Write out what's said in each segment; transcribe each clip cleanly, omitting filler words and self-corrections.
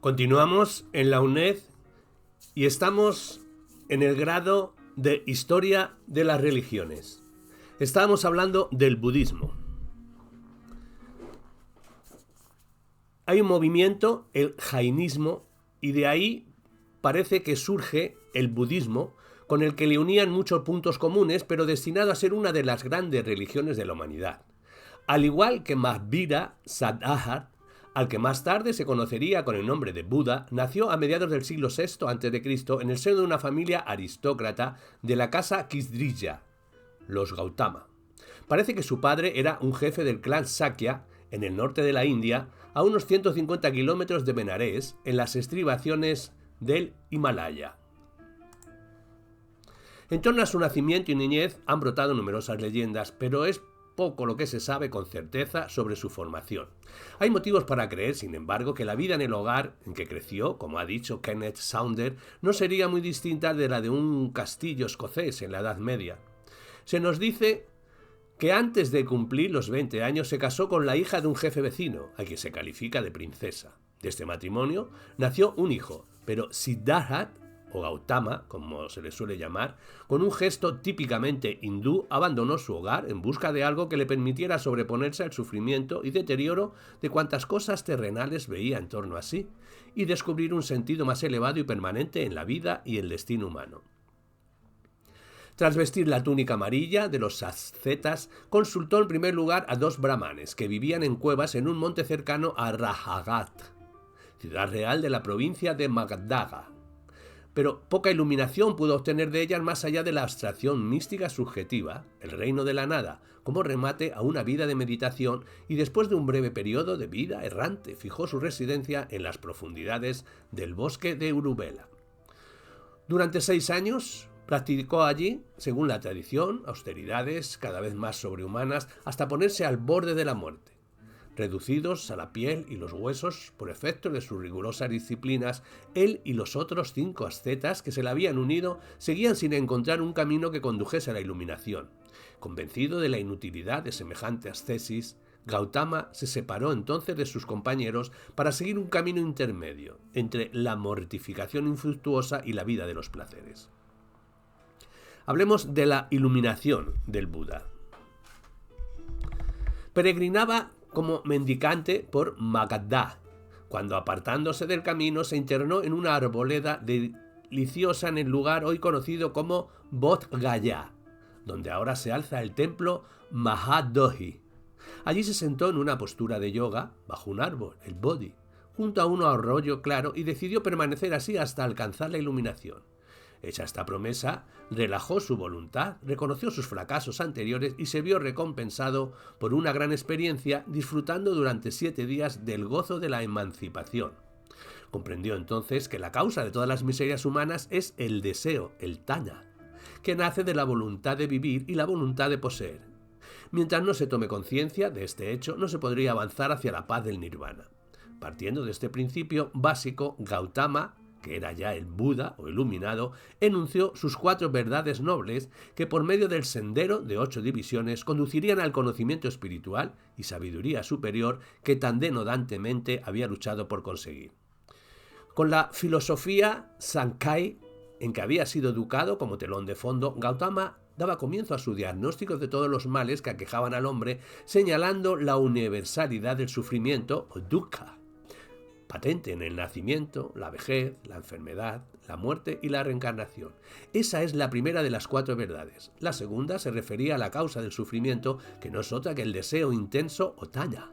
Continuamos en la UNED y estamos en el grado de Historia de las Religiones. Estábamos hablando del budismo. Hay un movimiento, el jainismo, y de ahí parece que surge el budismo, con el que le unían muchos puntos comunes, pero destinado a ser una de las grandes religiones de la humanidad. Al igual que Mahavira Siddhartha, al que más tarde se conocería con el nombre de Buda, nació a mediados del siglo VI a.C. en el seno de una familia aristócrata de la casa Kshatriya, los Gautama. Parece que su padre era un jefe del clan Sakya en el norte de la India, a unos 150 kilómetros de Benares, en las estribaciones del Himalaya. En torno a su nacimiento y niñez han brotado numerosas leyendas, pero es poco lo que se sabe con certeza sobre su formación. Hay motivos para creer, sin embargo, que la vida en el hogar en que creció, como ha dicho Kenneth Saunders, no sería muy distinta de la de un castillo escocés en la Edad Media. Se nos dice que antes de cumplir los 20 años se casó con la hija de un jefe vecino, a quien se califica de princesa. De este matrimonio nació un hijo, pero Siddhartha, o Gautama, como se le suele llamar, con un gesto típicamente hindú, abandonó su hogar en busca de algo que le permitiera sobreponerse al sufrimiento y deterioro de cuantas cosas terrenales veía en torno a sí, y descubrir un sentido más elevado y permanente en la vida y el destino humano. Tras vestir la túnica amarilla de los ascetas, consultó en primer lugar a dos brahmanes que vivían en cuevas en un monte cercano a Rajagat, ciudad real de la provincia de Magadha. Pero poca iluminación pudo obtener de ellas más allá de la abstracción mística subjetiva, el reino de la nada, como remate a una vida de meditación, y después de un breve periodo de vida errante fijó su residencia en las profundidades del bosque de Uruvela. Durante 6 años practicó allí, según la tradición, austeridades cada vez más sobrehumanas hasta ponerse al borde de la muerte. Reducidos a la piel y los huesos por efecto de sus rigurosas disciplinas, él y los otros 5 ascetas que se le habían unido seguían sin encontrar un camino que condujese a la iluminación. Convencido de la inutilidad de semejante ascesis, Gautama se separó entonces de sus compañeros para seguir un camino intermedio entre la mortificación infructuosa y la vida de los placeres. Hablemos de la iluminación del Buda. Peregrinaba como mendicante por Magadha, cuando apartándose del camino se internó en una arboleda deliciosa en el lugar hoy conocido como Bodh Gaya, donde ahora se alza el templo Mahadodhi. Allí se sentó en una postura de yoga bajo un árbol, el Bodhi, junto a un arroyo claro, y decidió permanecer así hasta alcanzar la iluminación. Hecha esta promesa, relajó su voluntad, reconoció sus fracasos anteriores y se vio recompensado por una gran experiencia, disfrutando durante 7 días del gozo de la emancipación. Comprendió entonces que la causa de todas las miserias humanas es el deseo, el tana, que nace de la voluntad de vivir y la voluntad de poseer. Mientras no se tome conciencia de este hecho, no se podría avanzar hacia la paz del nirvana. Partiendo de este principio básico, Gautama, que era ya el Buda o iluminado, enunció sus 4 verdades nobles que por medio del sendero de 8 divisiones conducirían al conocimiento espiritual y sabiduría superior que tan denodantemente había luchado por conseguir. Con la filosofía Sankhya, en que había sido educado como telón de fondo, Gautama daba comienzo a su diagnóstico de todos los males que aquejaban al hombre, señalando la universalidad del sufrimiento o dukkha, patente en el nacimiento, la vejez, la enfermedad, la muerte y la reencarnación. Esa es la primera de las 4 verdades. La segunda se refería a la causa del sufrimiento, que no es otra que el deseo intenso o tana.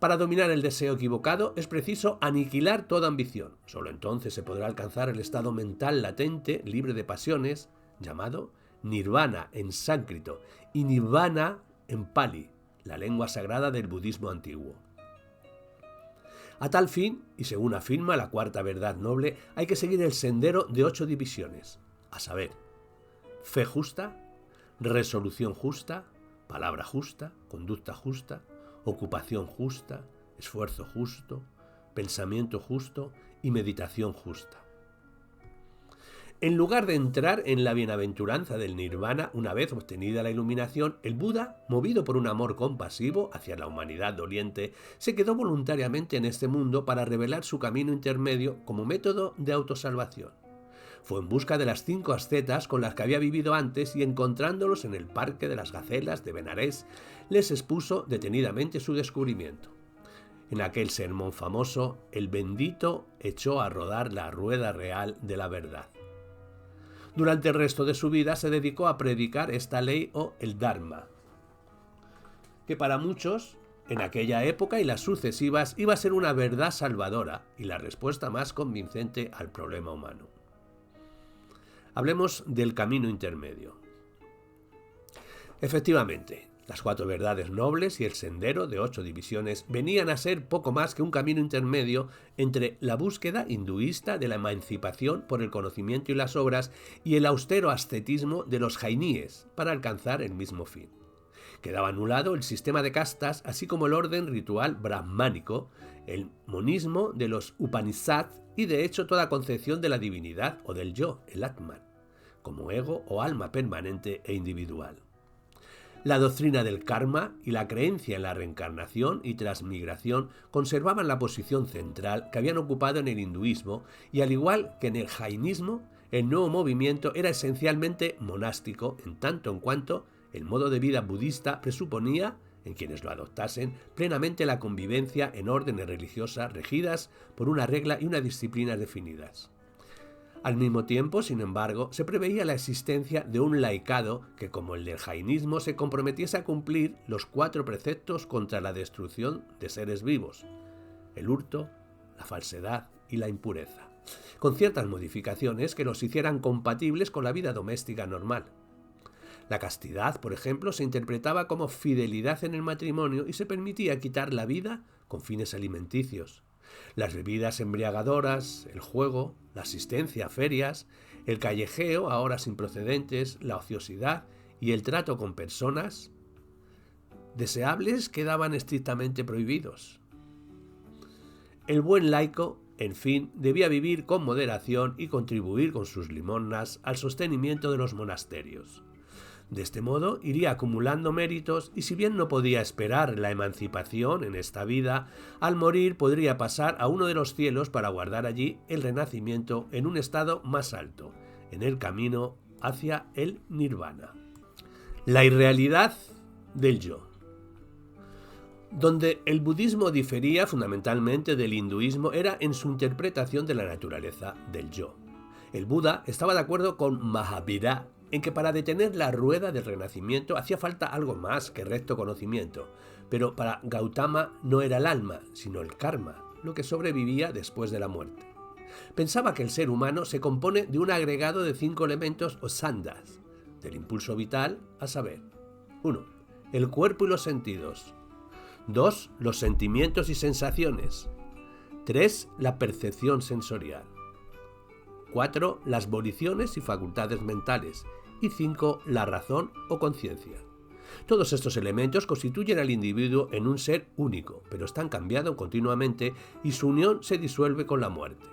Para dominar el deseo equivocado es preciso aniquilar toda ambición. Solo entonces se podrá alcanzar el estado mental latente, libre de pasiones, llamado nirvana en sánscrito y nirvana en pali, la lengua sagrada del budismo antiguo. A tal fin, y según afirma la 4ª verdad noble, hay que seguir el sendero de 8 divisiones, a saber, fe justa, resolución justa, palabra justa, conducta justa, ocupación justa, esfuerzo justo, pensamiento justo y meditación justa. En lugar de entrar en la bienaventuranza del nirvana, una vez obtenida la iluminación, el Buda, movido por un amor compasivo hacia la humanidad doliente, se quedó voluntariamente en este mundo para revelar su camino intermedio como método de autosalvación. Fue en busca de las 5 ascetas con las que había vivido antes y encontrándolos en el Parque de las Gacelas de Benarés, les expuso detenidamente su descubrimiento. En aquel sermón famoso, el bendito echó a rodar la rueda real de la verdad. Durante el resto de su vida se dedicó a predicar esta ley o el Dharma, que para muchos, en aquella época y las sucesivas, iba a ser una verdad salvadora y la respuesta más convincente al problema humano. Hablemos del camino intermedio. Efectivamente, las 4 verdades nobles y el sendero de 8 divisiones venían a ser poco más que un camino intermedio entre la búsqueda hinduista de la emancipación por el conocimiento y las obras y el austero ascetismo de los jainíes para alcanzar el mismo fin. Quedaba anulado el sistema de castas, así como el orden ritual brahmánico, el monismo de los Upanishads y de hecho toda concepción de la divinidad o del yo, el Atman, como ego o alma permanente e individual. La doctrina del karma y la creencia en la reencarnación y transmigración conservaban la posición central que habían ocupado en el hinduismo y al igual que en el jainismo, el nuevo movimiento era esencialmente monástico en tanto en cuanto el modo de vida budista presuponía, en quienes lo adoptasen, plenamente la convivencia en órdenes religiosas regidas por una regla y una disciplina definidas. Al mismo tiempo, sin embargo, se preveía la existencia de un laicado que, como el del jainismo, se comprometiese a cumplir los 4 preceptos contra la destrucción de seres vivos: el hurto, la falsedad y la impureza, con ciertas modificaciones que los hicieran compatibles con la vida doméstica normal. La castidad, por ejemplo, se interpretaba como fidelidad en el matrimonio y se permitía quitar la vida con fines alimenticios. Las bebidas embriagadoras, el juego, la asistencia a ferias, el callejeo a horas improcedentes, la ociosidad y el trato con personas deseables quedaban estrictamente prohibidos. El buen laico, en fin, debía vivir con moderación y contribuir con sus limosnas al sostenimiento de los monasterios. De este modo iría acumulando méritos y si bien no podía esperar la emancipación en esta vida, al morir podría pasar a uno de los cielos para guardar allí el renacimiento en un estado más alto, en el camino hacia el nirvana. La irrealidad del yo. Donde el budismo difería fundamentalmente del hinduismo era en su interpretación de la naturaleza del yo. El Buda estaba de acuerdo con Mahavira en que para detener la rueda del renacimiento hacía falta algo más que recto conocimiento, pero para Gautama no era el alma, sino el karma, lo que sobrevivía después de la muerte. Pensaba que el ser humano se compone de un agregado de 5 elementos o sandhas, del impulso vital, a saber: 1. El cuerpo y los sentidos. 2. Los sentimientos y sensaciones. 3. La percepción sensorial. 4. Las voliciones y facultades mentales. Y 5. La razón o conciencia. Todos estos elementos constituyen al individuo en un ser único, pero están cambiando continuamente y su unión se disuelve con la muerte.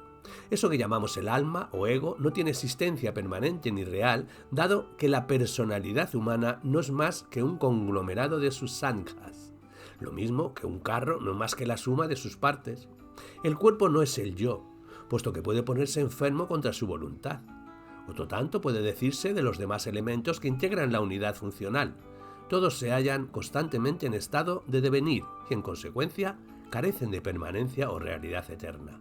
Eso que llamamos el alma o ego no tiene existencia permanente ni real, dado que la personalidad humana no es más que un conglomerado de sus sanghas. Lo mismo que un carro no es más que la suma de sus partes. El cuerpo no es el yo, puesto que puede ponerse enfermo contra su voluntad. Otro tanto puede decirse de los demás elementos que integran la unidad funcional. Todos se hallan constantemente en estado de devenir y, en consecuencia, carecen de permanencia o realidad eterna.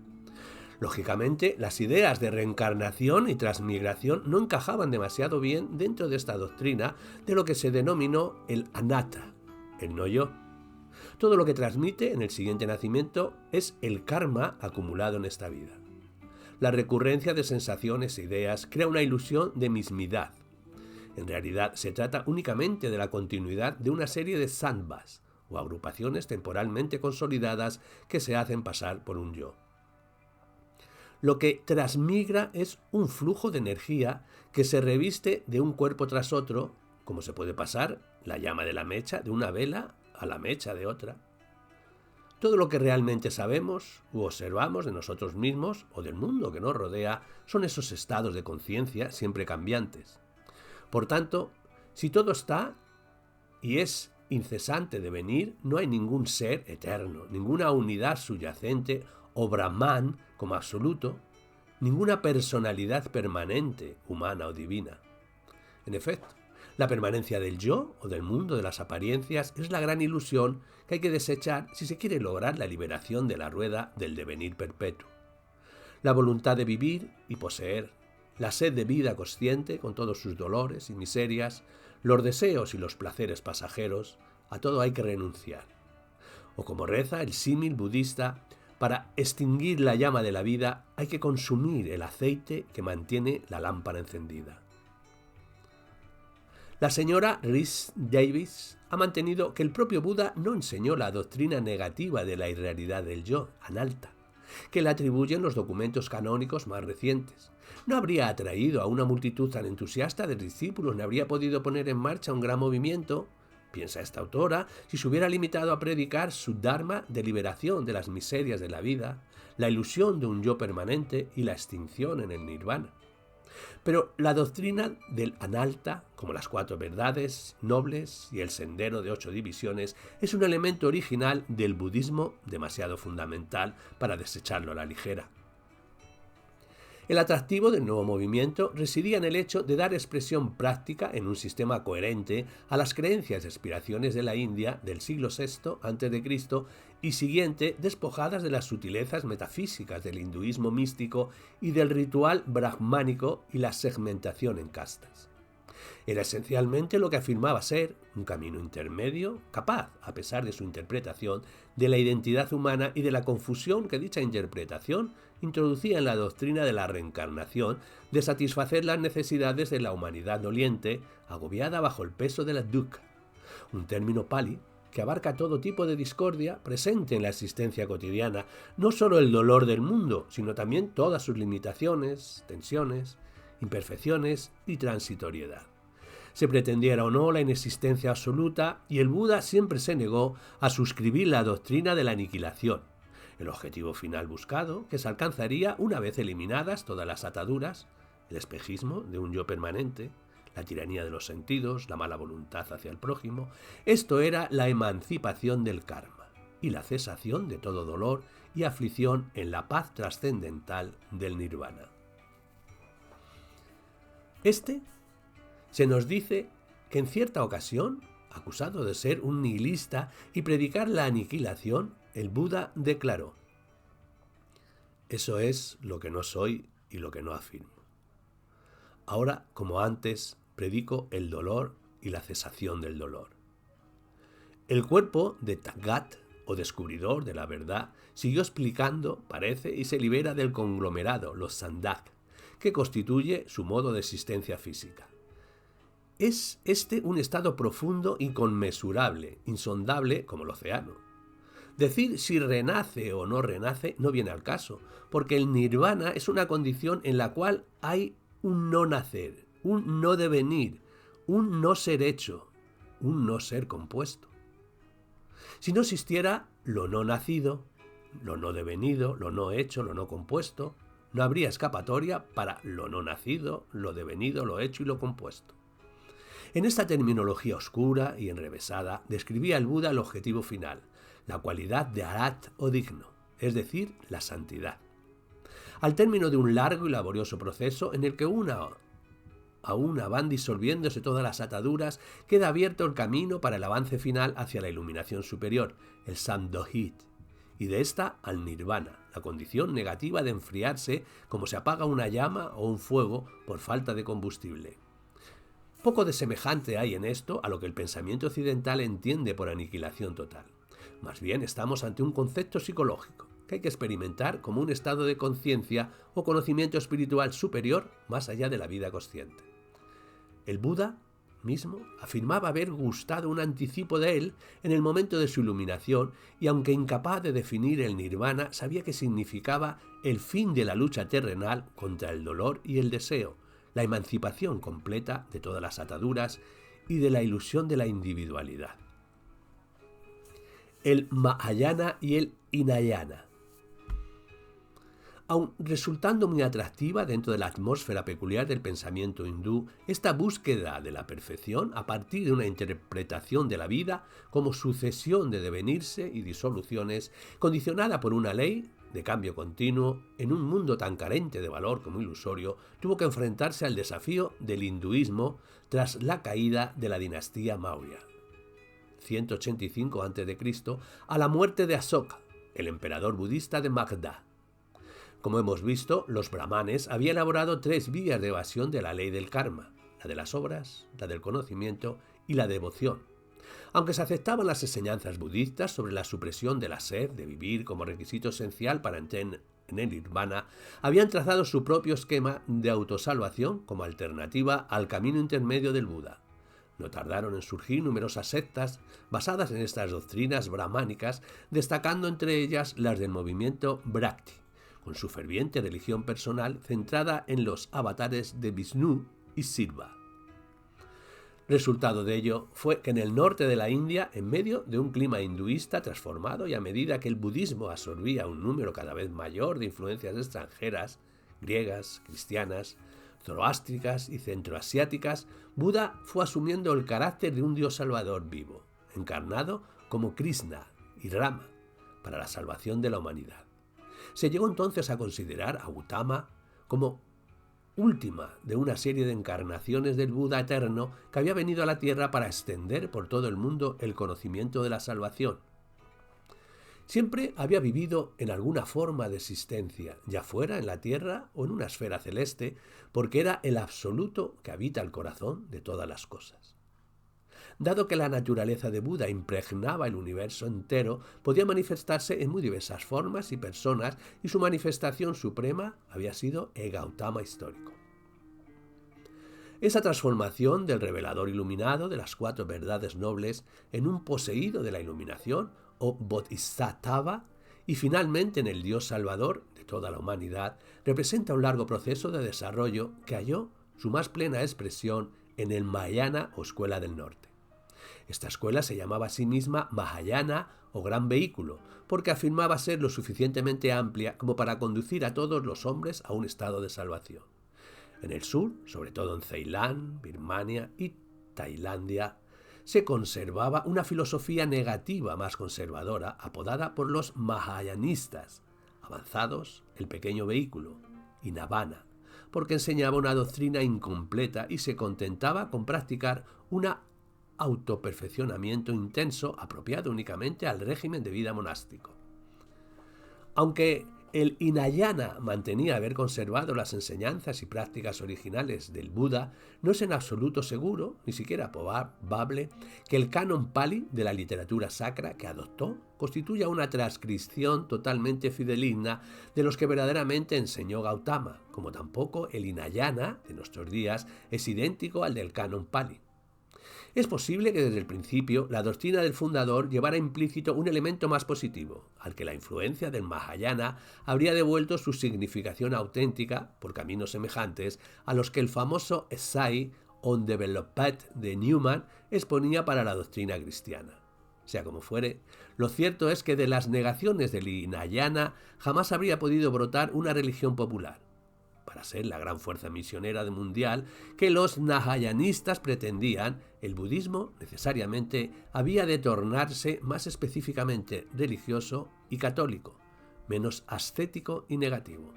Lógicamente, las ideas de reencarnación y transmigración no encajaban demasiado bien dentro de esta doctrina de lo que se denominó el anatta, el no yo. Todo lo que transmite en el siguiente nacimiento es el karma acumulado en esta vida. La recurrencia de sensaciones e ideas crea una ilusión de mismidad. En realidad se trata únicamente de la continuidad de una serie de sandhas o agrupaciones temporalmente consolidadas que se hacen pasar por un yo. Lo que transmigra es un flujo de energía que se reviste de un cuerpo tras otro, como se puede pasar la llama de la mecha de una vela a la mecha de otra. Todo lo que realmente sabemos u observamos de nosotros mismos o del mundo que nos rodea son esos estados de conciencia siempre cambiantes. Por tanto, si todo está y es incesante devenir, no hay ningún ser eterno, ninguna unidad subyacente o Brahman como absoluto, ninguna personalidad permanente, humana o divina. En efecto, la permanencia del yo o del mundo de las apariencias es la gran ilusión que hay que desechar si se quiere lograr la liberación de la rueda del devenir perpetuo. La voluntad de vivir y poseer, la sed de vida consciente con todos sus dolores y miserias, los deseos y los placeres pasajeros, a todo hay que renunciar. O como reza el símil budista, para extinguir la llama de la vida hay que consumir el aceite que mantiene la lámpara encendida. La señora Rhys Davids ha mantenido que el propio Buda no enseñó la doctrina negativa de la irrealidad del yo, Analta, que le atribuyen los documentos canónicos más recientes. No habría atraído a una multitud tan entusiasta de discípulos, ni habría podido poner en marcha un gran movimiento, piensa esta autora, si se hubiera limitado a predicar su dharma de liberación de las miserias de la vida, la ilusión de un yo permanente y la extinción en el nirvana. Pero la doctrina del Analta, como las 4 verdades nobles y el sendero de 8 divisiones, es un elemento original del budismo demasiado fundamental para desecharlo a la ligera. El atractivo del nuevo movimiento residía en el hecho de dar expresión práctica en un sistema coherente a las creencias y aspiraciones de la India del siglo VI a.C. y siguiente, despojadas de las sutilezas metafísicas del hinduismo místico y del ritual brahmánico y la segmentación en castas. Era esencialmente lo que afirmaba ser un camino intermedio, capaz, a pesar de su interpretación, de la identidad humana y de la confusión que dicha interpretación introducía en la doctrina de la reencarnación, de satisfacer las necesidades de la humanidad doliente, agobiada bajo el peso de la dukkha, un término pali que abarca todo tipo de discordia presente en la existencia cotidiana, no solo el dolor del mundo, sino también todas sus limitaciones, tensiones, imperfecciones y transitoriedad. Se pretendiera o no la inexistencia absoluta, y el Buda siempre se negó a suscribir la doctrina de la aniquilación, el objetivo final buscado, que se alcanzaría una vez eliminadas todas las ataduras, el espejismo de un yo permanente, la tiranía de los sentidos, la mala voluntad hacia el prójimo. Esto era la emancipación del karma y la cesación de todo dolor y aflicción en la paz trascendental del nirvana. Se nos dice que en cierta ocasión, acusado de ser un nihilista y predicar la aniquilación, el Buda declaró: «Eso es lo que no soy y lo que no afirmo. Ahora, como antes, predico el dolor y la cesación del dolor». El cuerpo de Tathagata, o descubridor de la verdad, siguió explicando, parece, y se libera del conglomerado, los sandaka, que constituye su modo de existencia física. Es este un estado profundo, inconmensurable, insondable como el océano. Decir si renace o no renace no viene al caso, porque el nirvana es una condición en la cual hay un no nacer, un no devenir, un no ser hecho, un no ser compuesto. Si no existiera lo no nacido, lo no devenido, lo no hecho, lo no compuesto, no habría escapatoria para lo no nacido, lo devenido, lo hecho y lo compuesto. En esta terminología oscura y enrevesada describía el Buda el objetivo final, la cualidad de arat o digno, es decir, la santidad. Al término de un largo y laborioso proceso en el que una a una van disolviéndose todas las ataduras, queda abierto el camino para el avance final hacia la iluminación superior, el Samdhoit, y de esta al nirvana, la condición negativa de enfriarse como se apaga una llama o un fuego por falta de combustible. Poco de semejante hay en esto a lo que el pensamiento occidental entiende por aniquilación total. Más bien estamos ante un concepto psicológico que hay que experimentar como un estado de conciencia o conocimiento espiritual superior más allá de la vida consciente. El Buda mismo afirmaba haber gustado un anticipo de él en el momento de su iluminación, y aunque incapaz de definir el nirvana, sabía que significaba el fin de la lucha terrenal contra el dolor y el deseo, la emancipación completa de todas las ataduras y de la ilusión de la individualidad. el Mahayana y el Hinayana. Aun resultando muy atractiva dentro de la atmósfera peculiar del pensamiento hindú, esta búsqueda de la perfección a partir de una interpretación de la vida como sucesión de devenirse y disoluciones, condicionada por una ley de cambio continuo, en un mundo tan carente de valor como ilusorio, tuvo que enfrentarse al desafío del hinduismo tras la caída de la dinastía Maurya, 185 a.C., a la muerte de Asoka, el emperador budista de Magadha. Como hemos visto, los brahmanes habían elaborado 3 vías de evasión de la ley del karma: la de las obras, la del conocimiento y la devoción. Aunque se aceptaban las enseñanzas budistas sobre la supresión de la sed de vivir como requisito esencial para entrar en el nirvana, habían trazado su propio esquema de autosalvación como alternativa al camino intermedio del Buda. No tardaron en surgir numerosas sectas basadas en estas doctrinas brahmánicas, destacando entre ellas las del movimiento Bhakti, con su ferviente religión personal centrada en los avatares de Vishnu y Shiva. Resultado de ello fue que en el norte de la India, en medio de un clima hinduista transformado y a medida que el budismo absorbía un número cada vez mayor de influencias extranjeras, griegas, cristianas, zoroástricas y centroasiáticas, Buda fue asumiendo el carácter de un dios salvador vivo, encarnado como Krishna y Rama, para la salvación de la humanidad. Se llegó entonces a considerar a Gautama como última de una serie de encarnaciones del Buda eterno que había venido a la Tierra para extender por todo el mundo el conocimiento de la salvación. Siempre había vivido en alguna forma de existencia, ya fuera en la Tierra o en una esfera celeste, porque era el absoluto que habita el corazón de todas las cosas. Dado que la naturaleza de Buda impregnaba el universo entero, podía manifestarse en muy diversas formas y personas, y su manifestación suprema había sido el Gautama histórico. Esa transformación del revelador iluminado de las 4 verdades nobles en un poseído de la iluminación, o Bodhisattva, y finalmente en el Dios Salvador de toda la humanidad, representa un largo proceso de desarrollo que halló su más plena expresión en el Mahayana o Escuela del Norte. Esta escuela se llamaba a sí misma Mahayana o Gran Vehículo, porque afirmaba ser lo suficientemente amplia como para conducir a todos los hombres a un estado de salvación. En el sur, sobre todo en Ceilán, Birmania y Tailandia, se conservaba una filosofía negativa más conservadora, apodada por los mahayanistas, avanzados, el pequeño vehículo, y Navana, porque enseñaba una doctrina incompleta y se contentaba con practicar un autoperfeccionamiento intenso apropiado únicamente al régimen de vida monástico. Aunque el Hinayana mantenía haber conservado las enseñanzas y prácticas originales del Buda, no es en absoluto seguro, ni siquiera probable, que el canon Pali de la literatura sacra que adoptó constituya una transcripción totalmente fidedigna de los que verdaderamente enseñó Gautama, como tampoco el Hinayana de nuestros días es idéntico al del canon Pali. Es posible que desde el principio la doctrina del fundador llevara implícito un elemento más positivo, al que la influencia del Mahayana habría devuelto su significación auténtica por caminos semejantes a los que el famoso Essay on Development de Newman exponía para la doctrina cristiana. Sea como fuere, lo cierto es que de las negaciones del Hinayana jamás habría podido brotar una religión popular, para ser la gran fuerza misionera mundial que los nahayanistas pretendían. El budismo necesariamente había de tornarse más específicamente religioso y católico, menos ascético y negativo.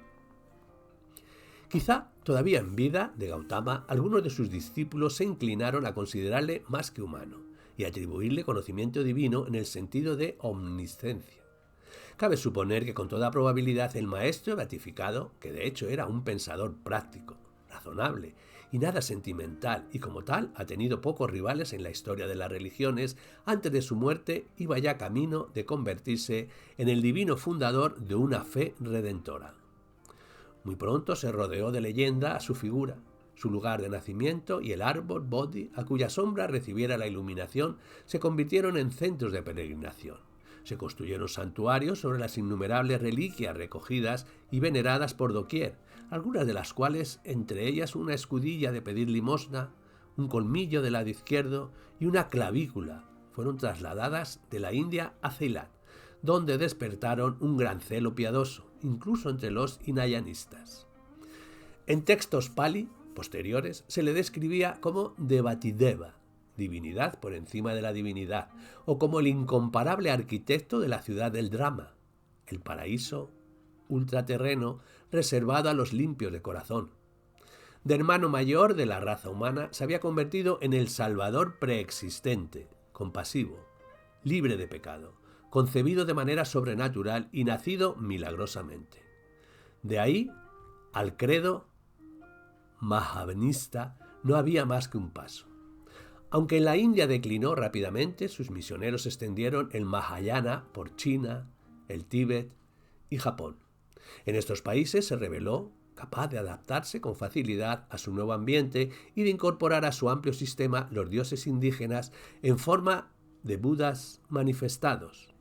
Quizá todavía en vida de Gautama, algunos de sus discípulos se inclinaron a considerarle más que humano y atribuirle conocimiento divino en el sentido de omnisciencia. Cabe suponer que con toda probabilidad el maestro beatificado, que de hecho era un pensador práctico, razonable y nada sentimental, y como tal ha tenido pocos rivales en la historia de las religiones, antes de su muerte iba ya camino de convertirse en el divino fundador de una fe redentora. Muy pronto se rodeó de leyenda a su figura, su lugar de nacimiento y el árbol Bodhi, a cuya sombra recibiera la iluminación, se convirtieron en centros de peregrinación. Se construyeron santuarios sobre las innumerables reliquias recogidas y veneradas por doquier, algunas de las cuales, entre ellas una escudilla de pedir limosna, un colmillo del lado izquierdo y una clavícula, fueron trasladadas de la India a Ceilán, donde despertaron un gran celo piadoso, incluso entre los hinayanistas. En textos pali posteriores se le describía como Devatideva, divinidad por encima de la divinidad, o como el incomparable arquitecto de la ciudad del drama, el paraíso ultraterreno reservado a los limpios de corazón. De hermano mayor de la raza humana, se había convertido en el Salvador preexistente, compasivo, libre de pecado, concebido de manera sobrenatural y nacido milagrosamente. De ahí al credo mahavanista no había más que un paso. Aunque en la India declinó rápidamente, sus misioneros extendieron el Mahayana por China, el Tíbet y Japón. En estos países se reveló capaz de adaptarse con facilidad a su nuevo ambiente y de incorporar a su amplio sistema los dioses indígenas en forma de budas manifestados,